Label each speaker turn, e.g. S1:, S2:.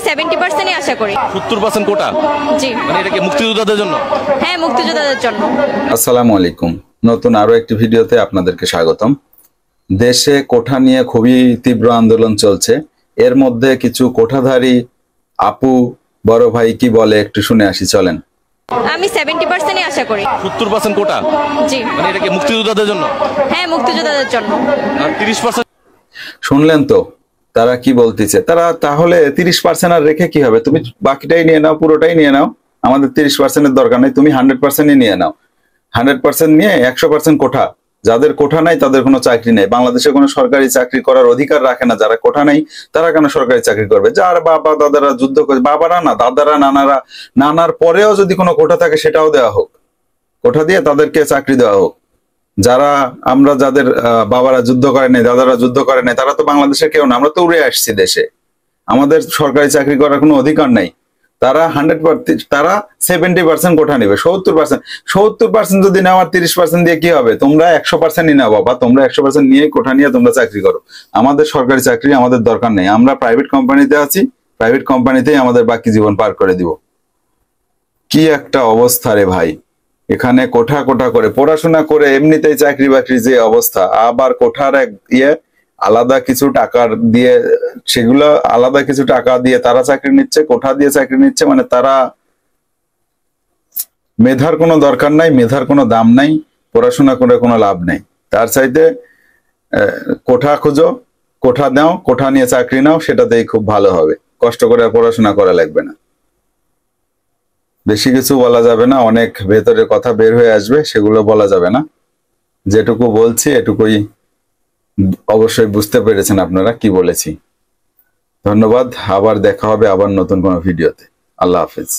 S1: 70%ই আশা করি।
S2: 70% কোটা?
S1: জি।
S2: মানে এটা কি মুক্তিযোদ্ধাদের জন্য?
S1: হ্যাঁ, মুক্তিযোদ্ধাদের জন্য।
S3: আসসালামু আলাইকুম, নতুন আরো একটি ভিডিওতে আপনাদেরকে স্বাগতম। দেশে কোঠা নিয়ে খুবই তীব্র আন্দোলন চলছে। এর মধ্যে কিছু কোঠাধারী আপু বড় ভাই কি বলে একটু শুনে আসি, চলেন।
S1: আমি 70%ই আশা করি।
S2: 70% কোটা?
S1: জি।
S2: মানে এটা কি মুক্তিযোদ্ধাদের জন্য?
S1: হ্যাঁ, মুক্তিযোদ্ধাদের জন্য।
S2: আর 30%?
S3: শুনলেন তো তারা কি বলতেছে। তারা তাহলে 30% আর রেখে কি হবে? তুমি বাকিটাই নিয়ে নাও, পুরোটাই নিয়ে নাও, আমাদের 30%-এর দরকার নেই, তুমি 100%ই নিয়ে নাও। 100% নিয়ে 100% কোঠা। যাদের কোঠা নাই তাদের কোনো চাকরি নেই। বাংলাদেশে কোনো সরকারি চাকরি করার অধিকার রাখে না। যারা কোঠা নাই তারা কেন সরকারি চাকরি করবে? যার বাবা দাদারা যুদ্ধ করে, বাবারা না, দাদারা, নানারা, নানার পরেও যদি কোনো কোঠা থাকে সেটাও দেওয়া হোক, কোঠা দিয়ে তাদেরকে চাকরি দেওয়া হোক। যারা আমরা যাদের বাবারা যুদ্ধ করে নাই, দাদারা যুদ্ধ করে নাই, তারা তো বাংলাদেশের কেউ না। আমরা তো উড়ে আসছি দেশে, আমাদের সরকারি চাকরি করার কোনো অধিকার নাই। তারা 70% কোঠা নেবে। 70% যদি নেওয়ার 30% দিয়ে কি হবে? তোমরা 100%ই নাও বাবা, তোমরা 100% নিয়ে কোঠা নিয়ে তোমরা চাকরি করো। আমাদের সরকারি চাকরি আমাদের দরকার নেই। আমরা প্রাইভেট কোম্পানিতে আছি, প্রাইভেট কোম্পানিতেই আমাদের বাকি জীবন পার করে দিব। কি একটা অবস্থা রে ভাই! এখানে কোঠা কোঠা করে পড়াশোনা করে এমনিতেই চাকরি বাকরি যে অবস্থা, আবার কোঠার এক আলাদা কিছু টাকা দিয়ে, সেগুলো আলাদা কিছু টাকা দিয়ে তারা চাকরি নিচ্ছে, কোঠা দিয়ে চাকরি নিচ্ছে। মানে তারা মেধার কোনো দরকার নাই, মেধার কোনো দাম নাই, পড়াশোনা করে কোনো লাভ নেই। তার চাইতে কোঠা খুঁজো, কোঠা দাও, কোঠা নিয়ে চাকরি নাও, সেটাতেই খুব ভালো হবে। কষ্ট করে পড়াশোনা করা লাগবে না। বেশি কিছু বলা যাবে না, অনেক ভেতরের কথা বের হয়ে আসবে, সেগুলো বলা যাবে না। যেটুকু বলছি এটুকুই অবশ্যই বুঝতে পেরেছেন আপনারা কি বলেছি। ধন্যবাদ, আবার দেখা হবে আবার নতুন কোনো ভিডিওতে। আল্লাহ হাফেজ।